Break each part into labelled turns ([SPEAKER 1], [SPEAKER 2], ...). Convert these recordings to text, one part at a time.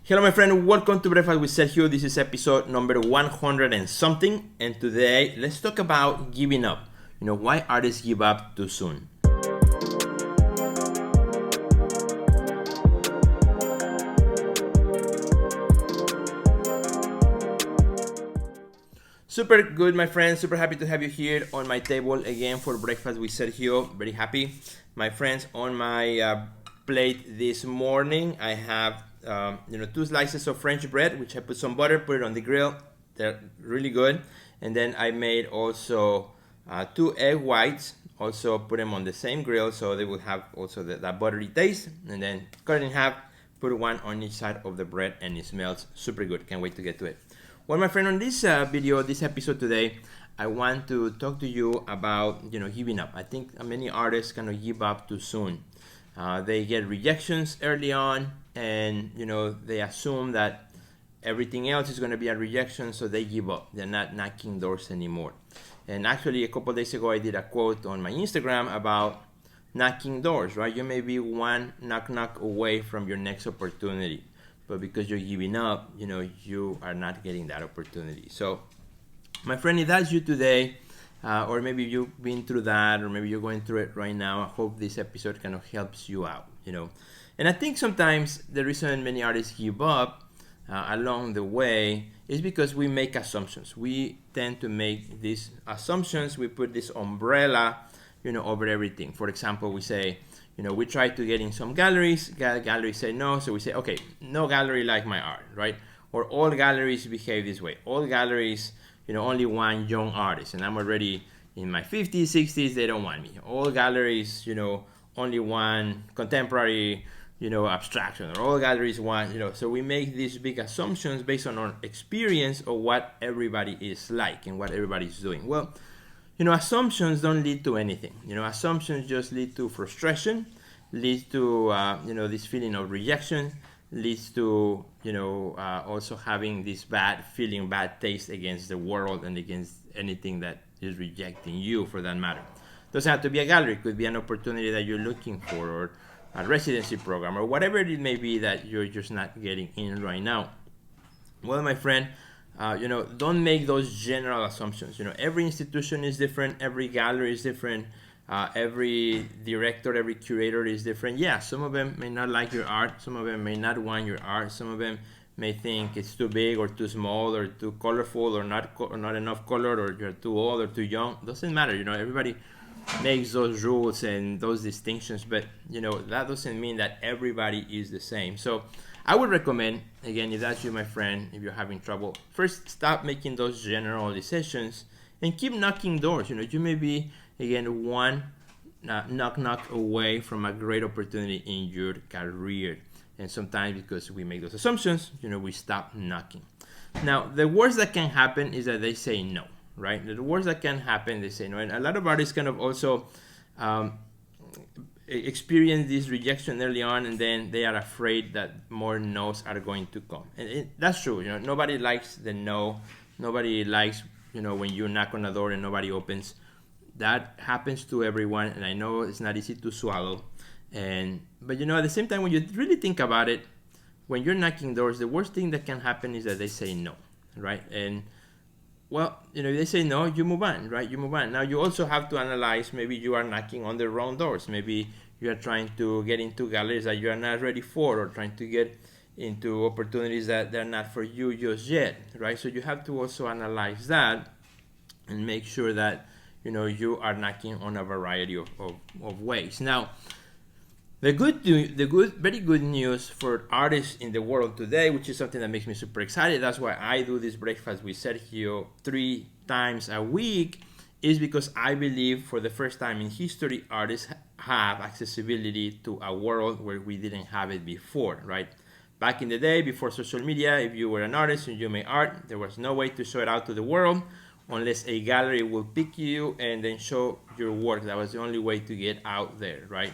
[SPEAKER 1] Hello, my friend. Welcome to Breakfast with Sergio. This is episode number 100 and something. And today, let's talk about giving up. Why artists give up too soon. Super good, my friends. Super happy to have you here on my table again for Breakfast with Sergio. Very happy. My friends, on my plate this morning, I have 2 slices of French bread, which I put some butter, put it on the grill. They're really good. And then I made also 2 egg whites, also put them on the same grill so they will have also that buttery taste. And then cut it in half, put one on each side of the bread, and it smells super good. Can't wait to get to it. Well, my friend, on this this episode today, I want to talk to you about giving up. I think many artists kind of give up too soon. They get rejections early on, and they assume that everything else is going to be a rejection, so they give up. They're not knocking doors anymore. And actually, a couple of days ago, I did a quote on my Instagram about knocking doors, right? You may be one knock away from your next opportunity, but because you're giving up, you are not getting that opportunity. So, my friend, if that's you today, or maybe you've been through that, or maybe you're going through it right now, I hope this episode kind of helps you out, And I think sometimes the reason many artists give up along the way is because we make assumptions. We tend to make these assumptions. We put this umbrella, over everything. For example, we say, we try to get in some galleries. Galleries say no, so we say, okay, no gallery like my art, right? Or all galleries behave this way. All galleries, only one young artist, and I'm already in my 50s, 60s, they don't want me. All galleries, only one contemporary, abstraction, or all galleries want, so we make these big assumptions based on our experience of what everybody is like and what everybody's doing. Well, assumptions don't lead to anything. Assumptions just lead to frustration, leads to, this feeling of rejection, leads to, also having this bad feeling, bad taste against the world and against anything that is rejecting you, for that matter. Doesn't have to be a gallery. It could be an opportunity that you're looking for, or a residency program, or whatever it may be that you're just not getting in right now. Well, my friend, don't make those general assumptions. Every institution is different. Every gallery is different. Every director, every curator is different. Yeah, some of them may not like your art. Some of them may not want your art. Some of them may think it's too big or too small or too colorful or not enough colored, or you're too old or too young. Doesn't matter. Everybody makes those rules and those distinctions, but that doesn't mean that everybody is the same. So I would recommend, again, if that's you, my friend, if you're having trouble, first stop making those generalizations and keep knocking doors. You may be, again, one knock away from a great opportunity in your career. And sometimes because we make those assumptions, we stop knocking. Now, the worst that can happen is that they say no, right? The worst that can happen, they say no. And a lot of artists kind of also experience this rejection early on, and then they are afraid that more no's are going to come. And that's true. Nobody likes the no. Nobody likes, when you knock on a door and nobody opens. That happens to everyone, and I know it's not easy to swallow. But at the same time, when you really think about it, when you're knocking doors, the worst thing that can happen is that they say no, right? And well, if they say no, you move on, right? You move on. Now, you also have to analyze, maybe you are knocking on the wrong doors. Maybe you are trying to get into galleries that you are not ready for, or trying to get into opportunities that they're not for you just yet, right? So you have to also analyze that and make sure that, you are knocking on a variety of ways. Now, very good news for artists in the world today, which is something that makes me super excited. That's why I do this Breakfast with Sergio 3 times a week, is because I believe for the first time in history, artists have accessibility to a world where we didn't have it before, right? Back in the day, before social media, if you were an artist and you made art, there was no way to show it out to the world unless a gallery would pick you and then show your work. That was the only way to get out there, right?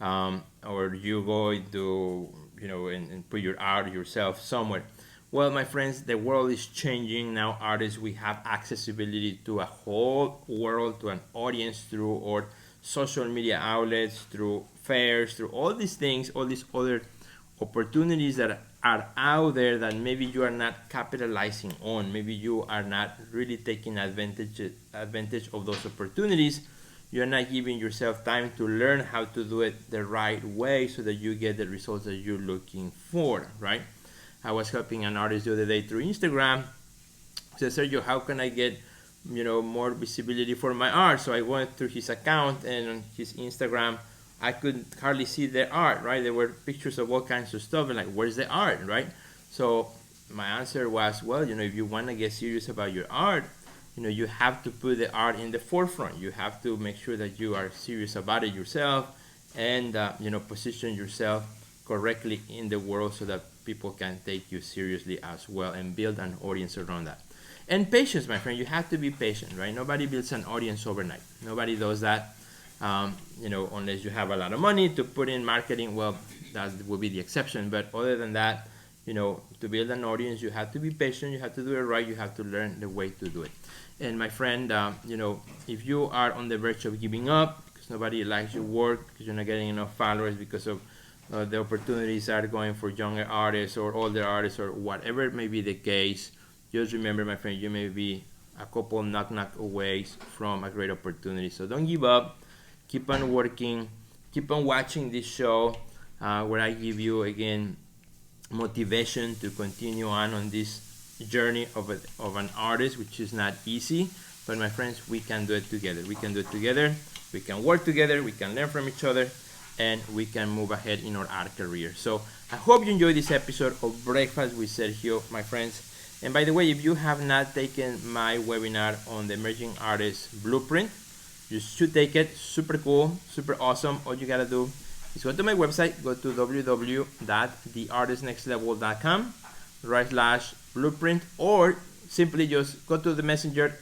[SPEAKER 1] Or you go into, and put your art yourself somewhere. Well, my friends, the world is changing now. Artists, we have accessibility to a whole world, to an audience through our social media outlets, through fairs, through all these things, all these other opportunities that are out there that maybe you are not capitalizing on. Maybe you are not really taking advantage of those opportunities. You're not giving yourself time to learn how to do it the right way so that you get the results that you're looking for, right? I was helping an artist the other day through Instagram. He said, Sergio, how can I get more visibility for my art? So I went through his account, and on his Instagram, I could hardly see the art, right? There were pictures of all kinds of stuff, and like, where's the art, right? So my answer was, well, if you want to get serious about your art, you have to put the art in the forefront. You have to make sure that you are serious about it yourself, and position yourself correctly in the world so that people can take you seriously as well, and build an audience around that. And patience, my friend. You have to be patient, right? Nobody builds an audience overnight. Nobody does that, unless you have a lot of money to put in marketing. Well, that will be the exception. But other than that, to build an audience, you have to be patient. You have to do it right. You have to learn the way to do it. And my friend, if you are on the verge of giving up because nobody likes your work, because you're not getting enough followers, because of the opportunities are going for younger artists or older artists, or whatever may be the case, just remember, my friend, you may be a couple knock away from a great opportunity. So don't give up. Keep on working. Keep on watching this show where I give you, again, motivation to continue on this journey of an artist, which is not easy. But my friends, we can do it together. We can do it together. We can work together. We can learn from each other. And we can move ahead in our art career. So I hope you enjoyed this episode of Breakfast with Sergio, my friends. And by the way, if you have not taken my webinar on the Emerging Artist Blueprint, you should take it. Super cool, super awesome. All you gotta do is go to my website, go to www.theartistnextlevel.com/blueprint, or simply just go to the messenger,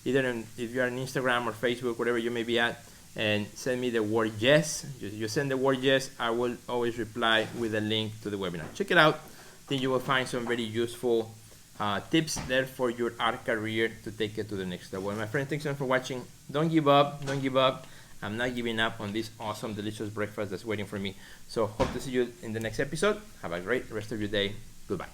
[SPEAKER 1] either if you're on Instagram or Facebook, whatever you may be at, and send me the word yes. You send the word yes, I will always reply with a link to the webinar. Check it out. I think you will find some very useful tips there for your art career to take it to the next level. And my friend, thanks so much for watching. Don't give up. Don't give up. I'm not giving up on this awesome, delicious breakfast that's waiting for me. So hope to see you in the next episode. Have a great rest of your day. Goodbye.